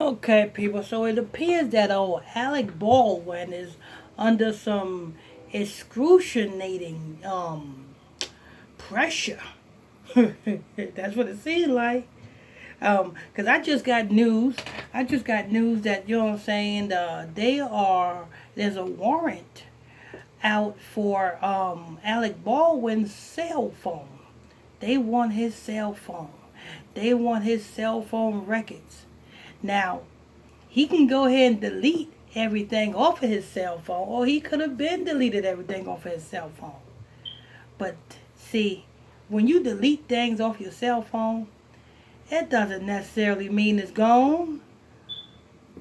Okay, people. So it appears that old Alec Baldwin is under some excruciating pressure. That's what it seems like. Cause I just got news. I just got news that you know what I'm saying. There's a warrant out for Alec Baldwin's cell phone. They want his cell phone. They want his cell phone records. Now, he can go ahead and delete everything off of his cell phone, or he could have been deleted everything off of his cell phone. But see, when you delete things off your cell phone, it doesn't necessarily mean it's gone.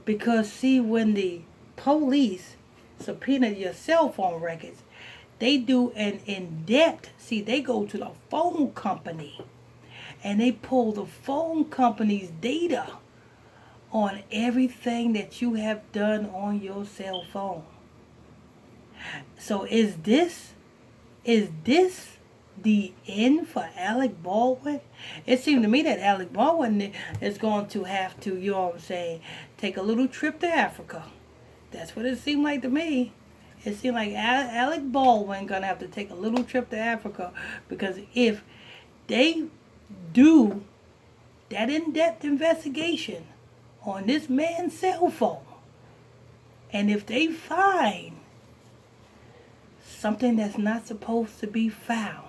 Because see, when the police subpoena your cell phone records, they do an in-depth. See, they go to the phone company and they pull the phone company's data on everything that you have done on your cell phone. So is this the end for Alec Baldwin? It seemed to me that Alec Baldwin is going to have to, you know what I'm saying, take a little trip to Africa. That's what it seemed like to me. It seemed like Alec Baldwin gonna have to take a little trip to Africa because if they do that in-depth investigation on this man's cell phone, and if they find something that's not supposed to be found,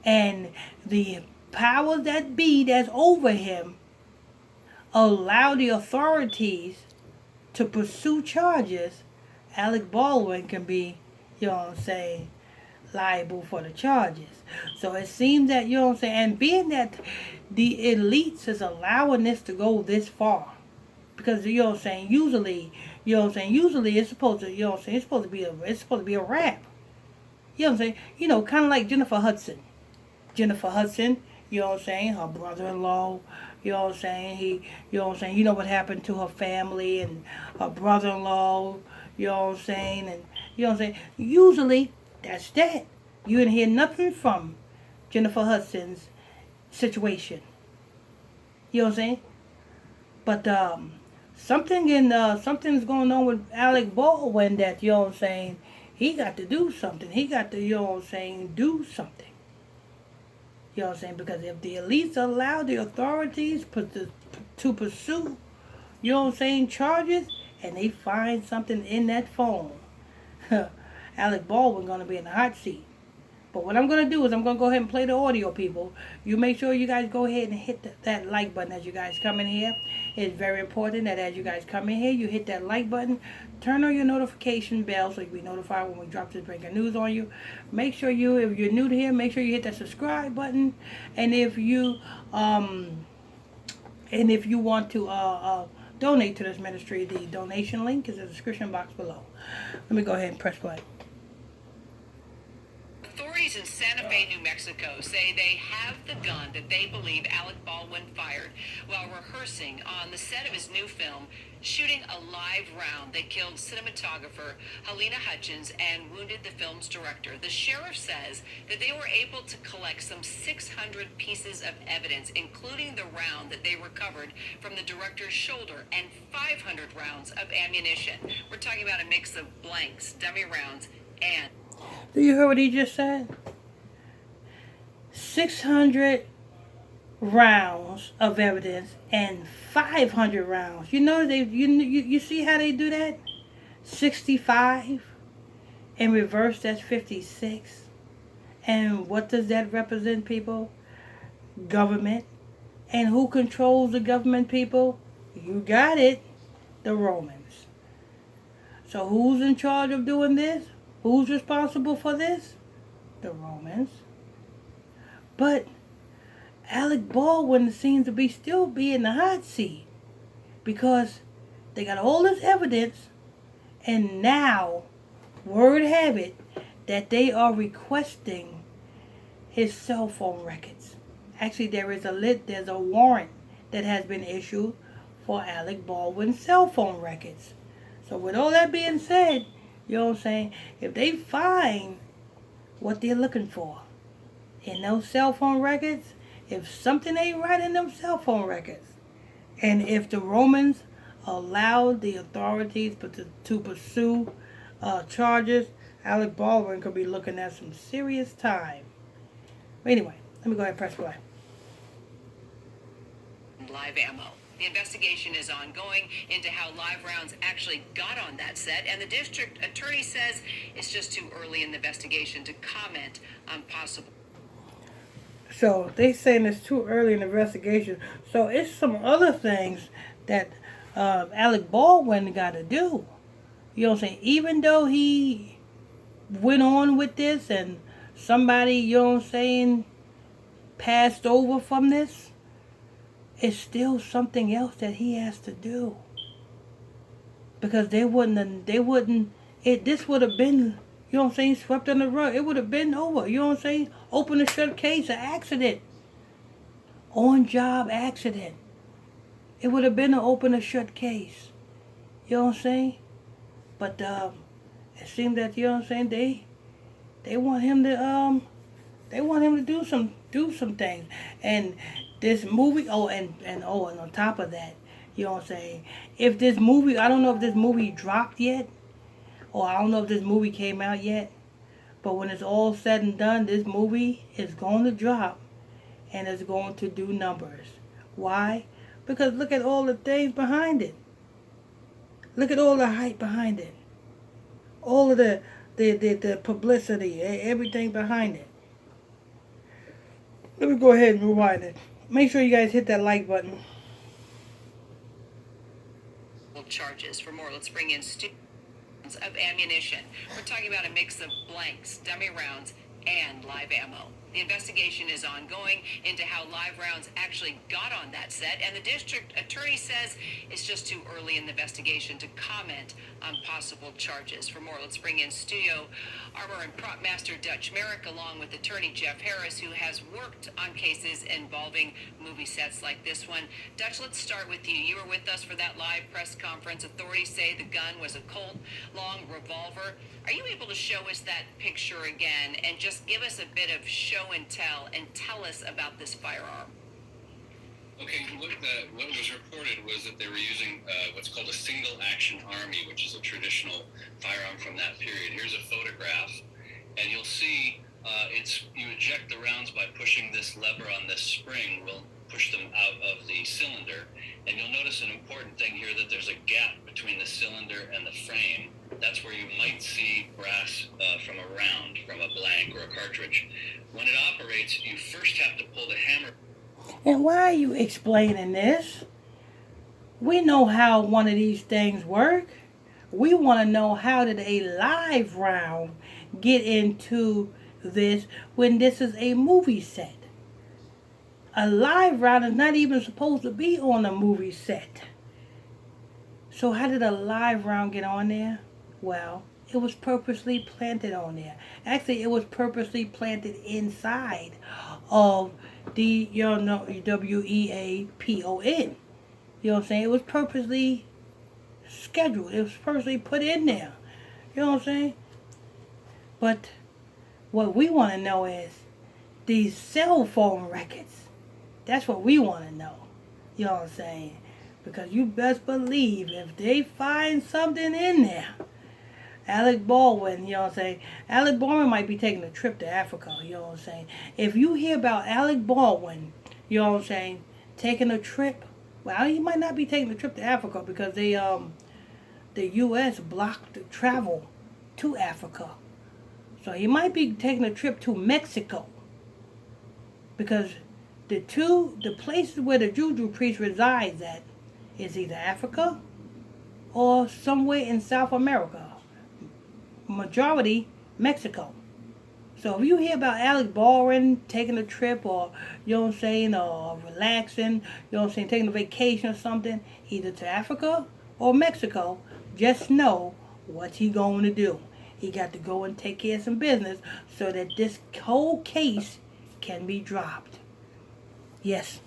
and the powers that be that's over him allow the authorities to pursue charges, Alec Baldwin can be, you know what I'm saying, liable for the charges. So it seems that, you know what I'm saying, and being that the elites is allowing this to go this far, because you know what I'm saying, usually, you know what I'm saying, usually it's supposed to, you know what I'm saying, it's supposed to be a rap. You know what I'm saying? You know, kind of like Jennifer Hudson. Jennifer Hudson, you know what I'm saying, her brother-in-law, you know what I'm saying, you know what I'm saying, you know what happened to her family and her brother-in-law, you know what I'm saying, and you know what I'm saying. Usually, that's that. You didn't hear nothing from Jennifer Hudson's situation. You know what I'm saying? But something's going on with Alec Baldwin that you know what I'm saying. He got to do something. He got to you know what I'm saying do something. You know what I'm saying? Because if the elites allow the authorities to pursue, you know what I'm saying, charges, and they find something in that phone, Alec Baldwin gonna be in the hot seat. But what I'm gonna do is I'm gonna go ahead and play the audio, people. You make sure you guys go ahead and hit that like button as you guys come in here. It's very important that as you guys come in here, you hit that like button, turn on your notification bell so you'll be notified when we drop this breaking news on you. Make sure if you're new to here, make sure you hit that subscribe button, and um, if you want to donate to this ministry, the donation link is in the description box below. Let me go ahead and press play. Authorities in Santa Fe, New Mexico say they have the gun that they believe Alec Baldwin fired while rehearsing on the set of his new film, shooting a live round that killed cinematographer Helena Hutchins and wounded the film's director. The sheriff says that they were able to collect some 600 pieces of evidence, including the round that they recovered from the director's shoulder and 500 rounds of ammunition. We're talking about a mix of blanks, dummy rounds, and Do you hear what he just said? 600 rounds of evidence and 500 rounds. You know you see how they do that? 65 in reverse, that's 56. And what does that represent, people? Government. And who controls the government, people? You got it, the Romans. So who's in charge of doing this? Who's responsible for this? The Romans. But Alec Baldwin seems to be still be in the hot seat because they got all this evidence, and now word have it that they are requesting his cell phone records. Actually, there's a warrant that has been issued for Alec Baldwin's cell phone records. So with all that being said, you know what I'm saying, if they find what they're looking for in those cell phone records, if something ain't right in them cell phone records, And if the Romans allowed the authorities to pursue charges, Alec Baldwin could be looking at some serious time. Anyway, let me go ahead and press play. Live ammo. The investigation is ongoing into how live rounds actually got on that set, and the district attorney says it's just too early in the investigation to comment on possible. So they saying it's too early in the investigation. So it's some other things that Alec Baldwin got to do. You know what I'm saying? Even though he went on with this and somebody, you know what I'm saying, passed over from this, it's still something else that he has to do. Because this would have been, you know what I'm saying, swept under the rug. It would have been over, you know what I'm saying? Open and shut case, an accident. On job accident. It would have been an open and shut case. You know what I'm saying? But it seemed that, you know what I'm saying, they want him to do some things. And this movie, and on top of that, you know what I'm saying, if this movie, I don't know if this movie dropped yet, or I don't know if this movie came out yet, but when it's all said and done, this movie is going to drop and it's going to do numbers. Why? Because look at all the things behind it. Look at all the hype behind it. All of the publicity, everything behind it. Let me go ahead and rewind it. Make sure you guys hit that like button. Charges. For more, let's bring in of ammunition. We're talking about a mix of blanks, dummy rounds, and live ammo. The investigation is ongoing into how live rounds actually got on that set, and the district attorney says it's just too early in the investigation to comment on possible charges. For more, let's bring in studio armor and prop master Dutch Merrick, along with attorney Jeff Harris, who has worked on cases involving movie sets like this one. Dutch, let's start with you. You were with us for that live press conference. Authorities say the gun was a Colt long revolver. Are you able to show us that picture again and just give us a bit of show and tell us about this firearm? Okay, what was reported was that they were using what's called a single action army, which is a traditional firearm from that period. Here's a photograph, and you'll see you eject the rounds by pushing this lever on this spring. Will push them out of the cylinder, and you'll notice an important thing here, that there's a gap between the cylinder and the frame. That's where you might see brass from a round, from a blank or a cartridge. When it operates, you first have to pull the hammer. And why are you explaining this? We know how one of these things work. We want to know, how did a live round get into this when this is a movie set? A live round is not even supposed to be on a movie set. So how did a live round get on there? Well, it was purposely planted on there. Actually, it was purposely planted inside of the, you know, WEAPON. You know what I'm saying? It was purposely scheduled. It was purposely put in there. You know what I'm saying? But what we want to know is these cell phone records. That's what we want to know. You know what I'm saying? Because you best believe if they find something in there, Alec Baldwin, you know what I'm saying? Alec Baldwin might be taking a trip to Africa, you know what I'm saying? If you hear about Alec Baldwin, you know what I'm saying, taking a trip, well, he might not be taking a trip to Africa because the U.S. blocked travel to Africa. So he might be taking a trip to Mexico. Because the places where the Juju priest resides at is either Africa or somewhere in South America. Majority Mexico. So if you hear about Alec Baldwin taking a trip, or you know what I'm saying, or relaxing, you know what I'm saying, taking a vacation or something, either to Africa or Mexico, just know what he going to do. He got to go and take care of some business so that this whole case can be dropped. Yes.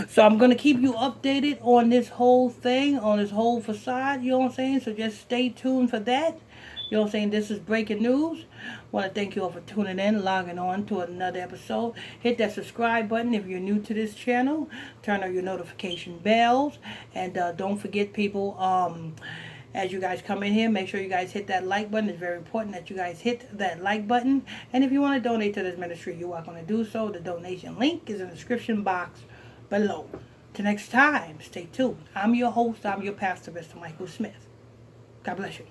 So I'm going to keep you updated on this whole thing, on this whole facade, you know what I'm saying? So just stay tuned for that. You know what I'm saying? This is breaking news. Want to thank you all for tuning in, logging on to another episode. Hit that subscribe button if you're new to this channel. Turn on your notification bells. And don't forget, people, as you guys come in here, make sure you guys hit that like button. It's very important that you guys hit that like button. And if you want to donate to this ministry, you are going to do so. The donation link is in the description box below. Till next time, stay tuned. I'm your host. I'm your pastor, Mr. Michael Smith. God bless you.